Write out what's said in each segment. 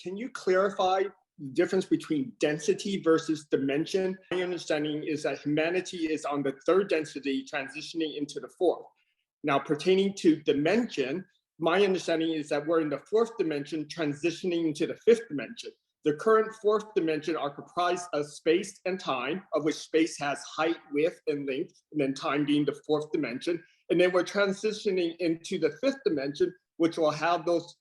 Can you clarify the difference between density versus dimension? My understanding is that humanity is on the third density, transitioning into the fourth. Now, pertaining to dimension, my understanding is that we're in the fourth dimension, transitioning into the fifth dimension. The current fourth dimension are comprised of space and time, of which space has height, width, and length, and then time being the fourth dimension. And then we're transitioning into the fifth dimension, which will have those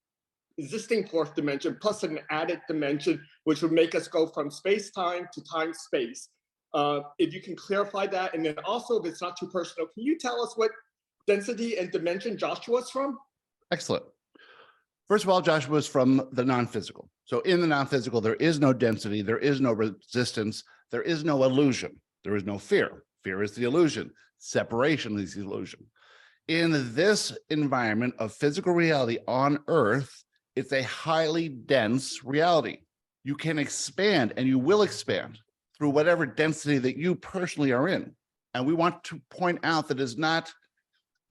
existing fourth dimension plus an added dimension, which would make us go from space-time to time-space. If you can clarify that, and then also, if it's not too personal, can you tell us what density and dimension Joshua's from? Excellent. First of all, Joshua is from the non-physical. So in the non-physical, there is no density, there is no resistance, there is no illusion, there is no fear. Fear is the illusion. Separation is the illusion. In this environment of physical reality on Earth, it's a highly dense reality. You can expand, and you will expand through whatever density that you personally are in. And we want to point out that it's not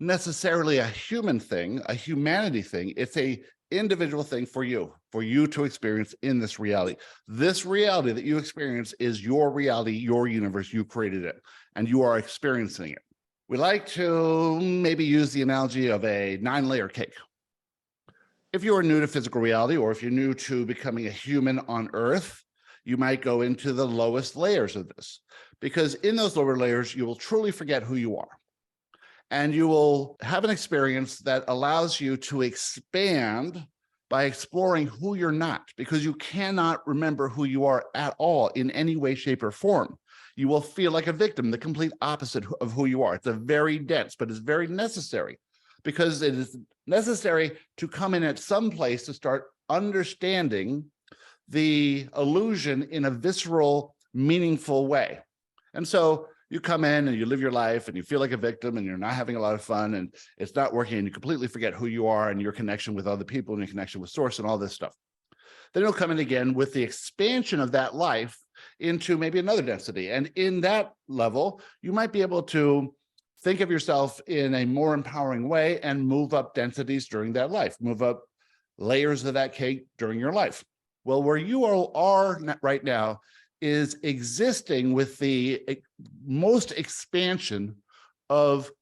necessarily a human thing, a humanity thing. It's a individual thing for you to experience in this reality. This reality that you experience is your reality, your universe. You created it, and you are experiencing it. We like to maybe use the analogy of a 9-layer cake. If you are new to physical reality, or if you're new to becoming a human on Earth, you might go into the lowest layers of this, because in those lower layers, you will truly forget who you are. And you will have an experience that allows you to expand by exploring who you're not, because you cannot remember who you are at all in any way, shape, or form. You will feel like a victim, the complete opposite of who you are. It's a very dense, but it's very necessary, because it is necessary to come in at some place to start understanding the illusion in a visceral, meaningful way. And so you come in and you live your life and you feel like a victim and you're not having a lot of fun and it's not working and you completely forget who you are and your connection with other people and your connection with source and all this stuff. Then you'll come in again with the expansion of that life into maybe another density. And in that level, you might be able to think of yourself in a more empowering way and move up densities during that life, move up layers of that cake during your life. Well, where you all are right now is existing with the most expansion of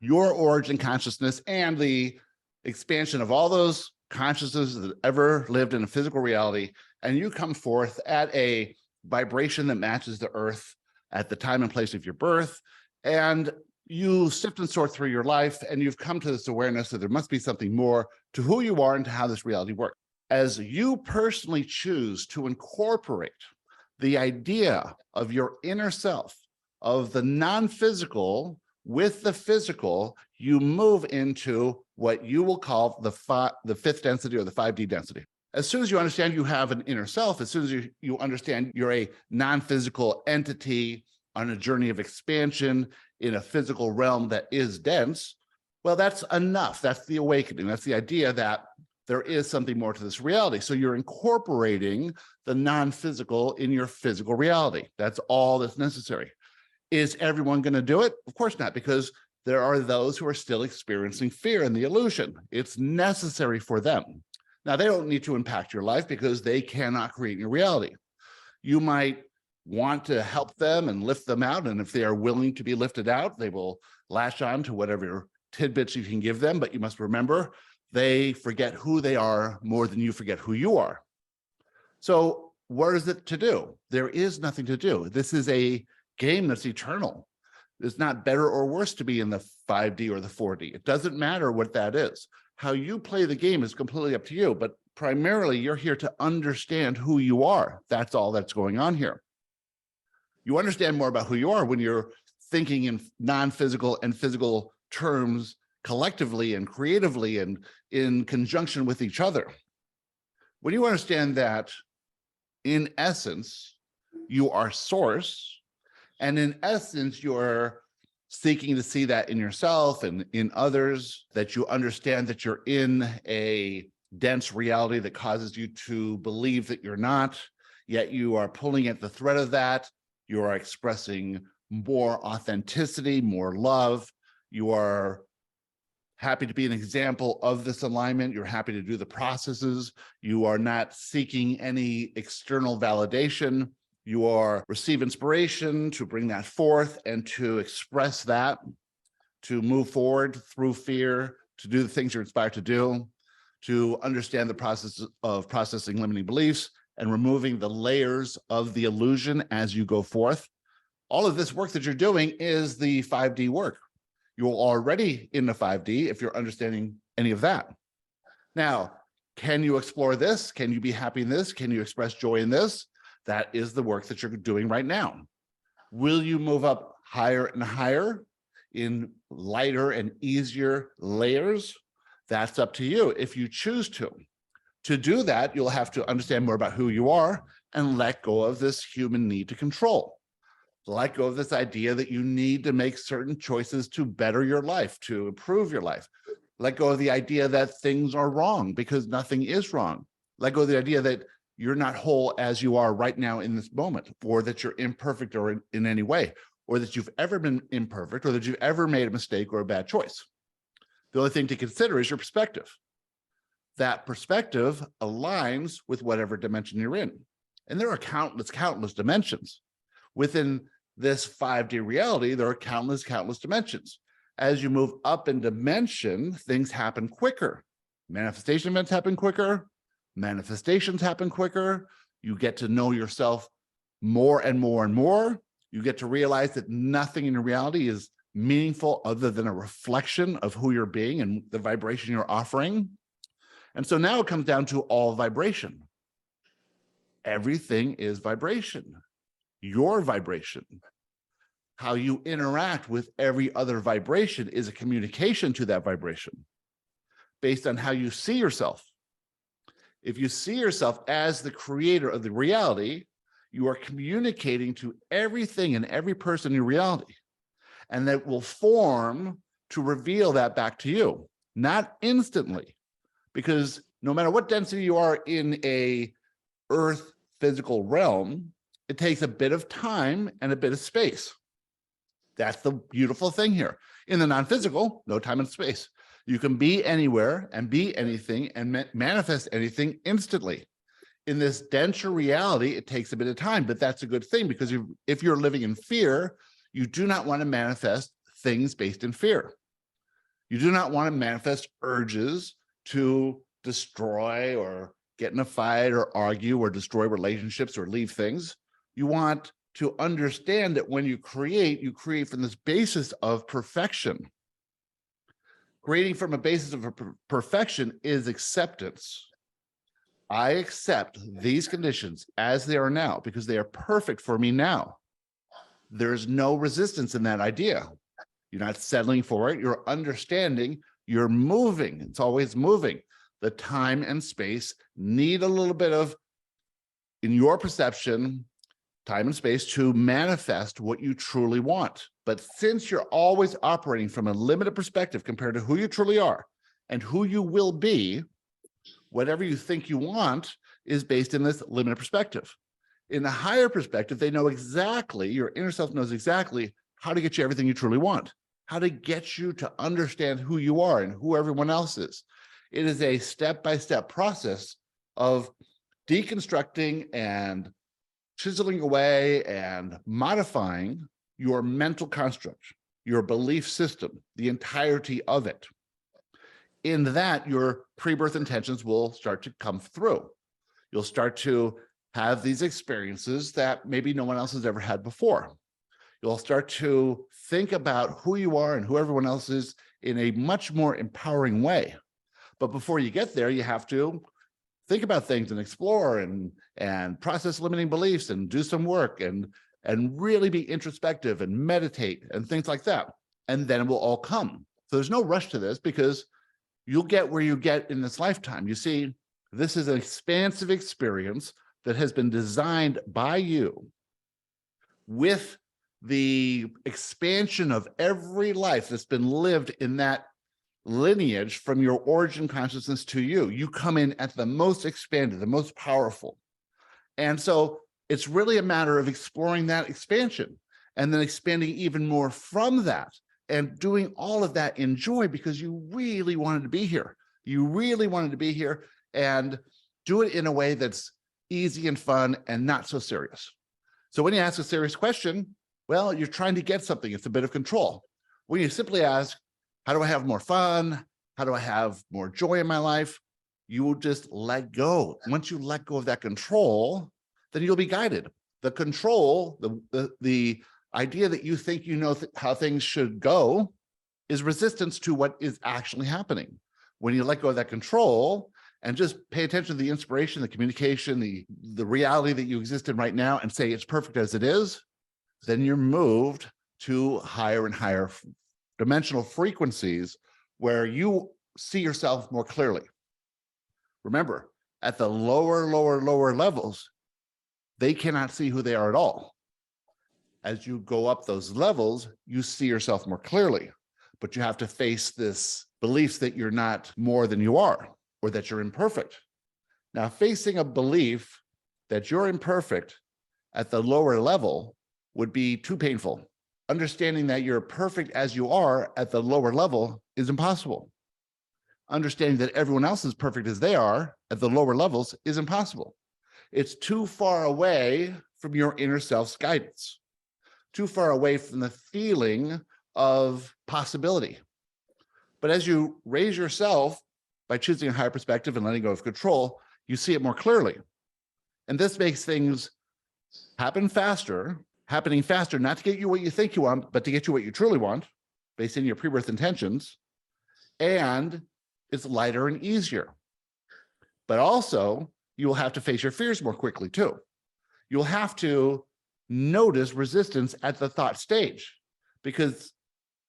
your origin consciousness and the expansion of all those consciousnesses that ever lived in a physical reality. And you come forth at a vibration that matches the Earth at the time and place of your birth. And you sift and sort through your life, and you've come to this awareness that there must be something more to who you are and to how this reality works. As you personally choose to incorporate the idea of your inner self, of the non-physical with the physical, you move into what you will call the fifth density or the 5D density. As soon as you understand you have an inner self, as soon as you understand you're a non-physical entity on a journey of expansion in a physical realm that is dense, well, that's enough. That's the awakening. That's the idea that there is something more to this reality. So you're incorporating the non-physical in your physical reality. That's all that's necessary. Is everyone going to do it? Of course not, because there are those who are still experiencing fear and the illusion. It's necessary for them. Now, they don't need to impact your life because they cannot create your reality. You might want to help them and lift them out. And if they are willing to be lifted out, they will latch on to whatever tidbits you can give them. But you must remember, they forget who they are more than you forget who you are. So what is it to do? There is nothing to do. This is a game that's eternal. It's not better or worse to be in the 5D or the 4D. It doesn't matter what that is. How you play the game is completely up to you, but primarily you're here to understand who you are. That's all that's going on here. You understand more about who you are when you're thinking in non-physical and physical terms collectively and creatively and in conjunction with each other. When you understand that, in essence, you are source, and in essence, you're seeking to see that in yourself and in others, that you understand that you're in a dense reality that causes you to believe that you're not, yet you are pulling at the thread of that. You are expressing more authenticity, more love. You are happy to be an example of this alignment. You're happy to do the processes. You are not seeking any external validation. You are receive inspiration to bring that forth and to express that, to move forward through fear, to do the things you're inspired to do, to understand the process of processing limiting beliefs and removing the layers of the illusion as you go forth. All of this work that you're doing is the 5D work. You're already in the 5D if you're understanding any of that. Now, can you explore this? Can you be happy in this? Can you express joy in this? That is the work that you're doing right now. Will you move up higher and higher in lighter and easier layers? That's up to you if you choose to. To do that, you'll have to understand more about who you are and let go of this human need to control. Let go of this idea that you need to make certain choices to better your life, to improve your life. Let go of the idea that things are wrong because nothing is wrong. Let go of the idea that you're not whole as you are right now in this moment, or that you're imperfect or in any way, or that you've ever been imperfect, or that you've ever made a mistake or a bad choice. The only thing to consider is your perspective. That perspective aligns with whatever dimension you're in. And there are countless dimensions. Within this 5D reality, there are countless dimensions. As you move up in dimension, things happen quicker. Manifestation events happen quicker. Manifestations happen quicker. You get to know yourself more and more and more. You get to realize that nothing in reality is meaningful other than a reflection of who you're being and the vibration you're offering. And so now it comes down to all vibration. Everything is vibration. Your vibration. How you interact with every other vibration is a communication to that vibration based on how you see yourself. If you see yourself as the creator of the reality, you are communicating to everything and every person in reality. And that will form to reveal that back to you, not instantly, because no matter what density you are in a earth physical realm, it takes a bit of time and a bit of space. That's the beautiful thing here. In the non-physical, no time and space. You can be anywhere and be anything and manifest anything instantly. In this denser reality, it takes a bit of time, but that's a good thing because if you're living in fear, you do not want to manifest things based in fear. You do not want to manifest urges to destroy or get in a fight or argue or destroy relationships or leave things. You want to understand that when you create from this basis of perfection. Creating from a basis of perfection is acceptance. I accept these conditions as they are now because they are perfect for me now. There's no resistance in that idea. You're not settling for it. You're understanding. You're moving. It's always moving. The time and space need a little bit of, in your perception, time and space to manifest what you truly want. But since you're always operating from a limited perspective compared to who you truly are and who you will be, whatever you think you want is based in this limited perspective. In the higher perspective, they know exactly, your inner self knows exactly how to get you everything you truly want, how to get you to understand who you are and who everyone else is. It is a step-by-step process of deconstructing and chiseling away and modifying your mental construct, your belief system, the entirety of it. In that, your pre-birth intentions will start to come through. You'll start to have these experiences that maybe no one else has ever had before. You'll start to think about who you are and who everyone else is in a much more empowering way. But before you get there, you have to think about things and explore and process limiting beliefs and do some work and really be introspective and meditate and things like that. And then it will all come. So there's no rush to this because you'll get where you get in this lifetime. You see, this is an expansive experience that has been designed by you with the expansion of every life that's been lived in that lineage from your origin consciousness to you. You come in at the most expanded, the most powerful. And so it's really a matter of exploring that expansion and then expanding even more from that and doing all of that in joy because you really wanted to be here. You really wanted to be here, and do it in a way that's easy and fun and not so serious. So when you ask a serious question, well, you're trying to get something. It's a bit of control. When you simply ask, how do I have more fun? How do I have more joy in my life? You will just let go. Once you let go of that control, then you'll be guided. The control, the idea that you think you know how things should go is resistance to what is actually happening. When you let go of that control and just pay attention to the inspiration, the communication, the reality that you exist in right now and say it's perfect as it is, then you're moved to higher and higher dimensional frequencies where you see yourself more clearly. Remember, at the lower levels, they cannot see who they are at all. As you go up those levels, you see yourself more clearly, but you have to face this beliefs that you're not more than you are, or that you're imperfect. Now, facing a belief that you're imperfect at the lower level would be too painful. Understanding that you're perfect as you are at the lower level is impossible. Understanding that everyone else is perfect as they are at the lower levels is impossible. It's too far away from your inner self's guidance, too far away from the feeling of possibility. But as you raise yourself by choosing a higher perspective and letting go of control, you see it more clearly. And this makes things happening faster, not to get you what you think you want, but to get you what you truly want, based on your pre-birth intentions. And it's lighter and easier. But also, you will have to face your fears more quickly too. You'll have to notice resistance at the thought stage, because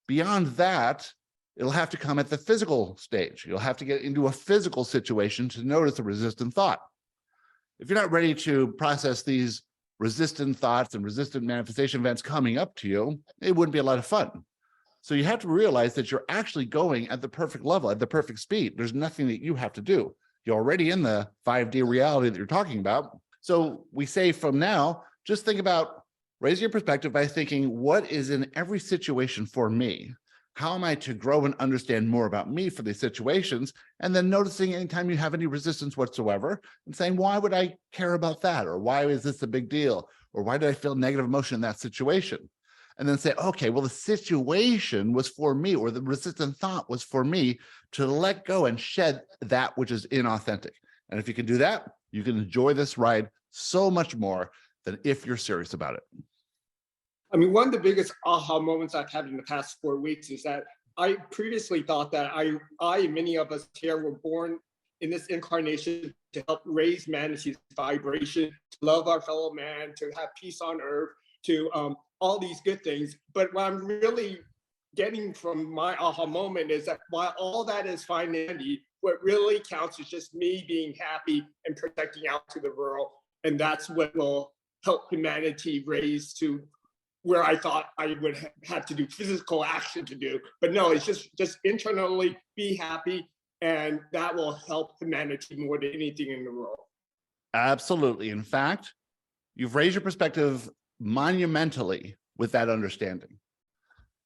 beyond that, it'll have to come at the physical stage. You'll have to get into a physical situation to notice a resistant thought. If you're not ready to process these resistant thoughts and resistant manifestation events coming up to you, it wouldn't be a lot of fun. So you have to realize that you're actually going at the perfect level, at the perfect speed. There's nothing that you have to do. You're already in the 5D reality that you're talking about. So we say from now, just think about raising your perspective by thinking, what is in every situation for me? How am I to grow and understand more about me for these situations? And then noticing anytime you have any resistance whatsoever and saying, why would I care about that? Or why is this a big deal? Or why did I feel negative emotion in that situation? And then say, okay, well, the situation was for me, or the resistant thought was for me to let go and shed that which is inauthentic. And if you can do that, you can enjoy this ride so much more than if you're serious about it. I mean, one of the biggest aha moments I've had in the past 4 weeks is that I previously thought that I and many of us here were born in this incarnation to help raise humanity's vibration, to love our fellow man, to have peace on earth, to all these good things. But what I'm really getting from my aha moment is that while all that is fine and dandy, what really counts is just me being happy and protecting out to the world. And that's what will help humanity raise to where I thought I would have to do physical action to do. But no, it's just internally be happy, and that will help humanity more than anything in the world. Absolutely. In fact, you've raised your perspective monumentally with that understanding.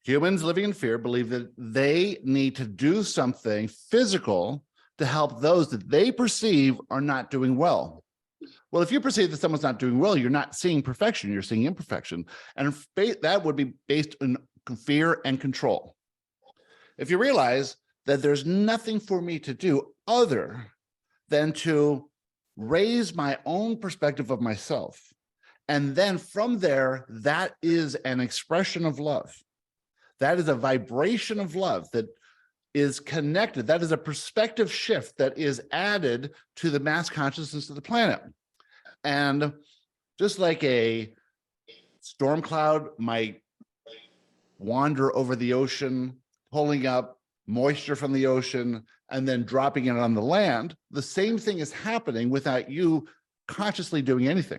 Humans living in fear believe that they need to do something physical to help those that they perceive are not doing well. Well, if you perceive that someone's not doing well, you're not seeing perfection, you're seeing imperfection. And that would be based on fear and control. If you realize that there's nothing for me to do other than to raise my own perspective of myself, and then from there, that is an expression of love. That is a vibration of love that is connected. That is a perspective shift that is added to the mass consciousness of the planet. And just like a storm cloud might wander over the ocean, pulling up moisture from the ocean and then dropping it on the land, the same thing is happening without you consciously doing anything.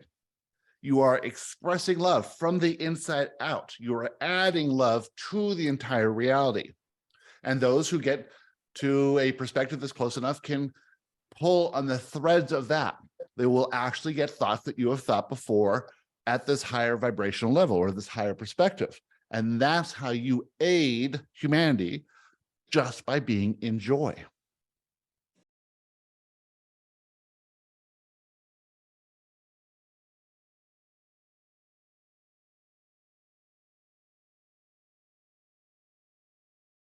You are expressing love from the inside out. You are adding love to the entire reality. And those who get to a perspective that's close enough can pull on the threads of that. They will actually get thoughts that you have thought before at this higher vibrational level or this higher perspective. And that's how you aid humanity, just by being in joy.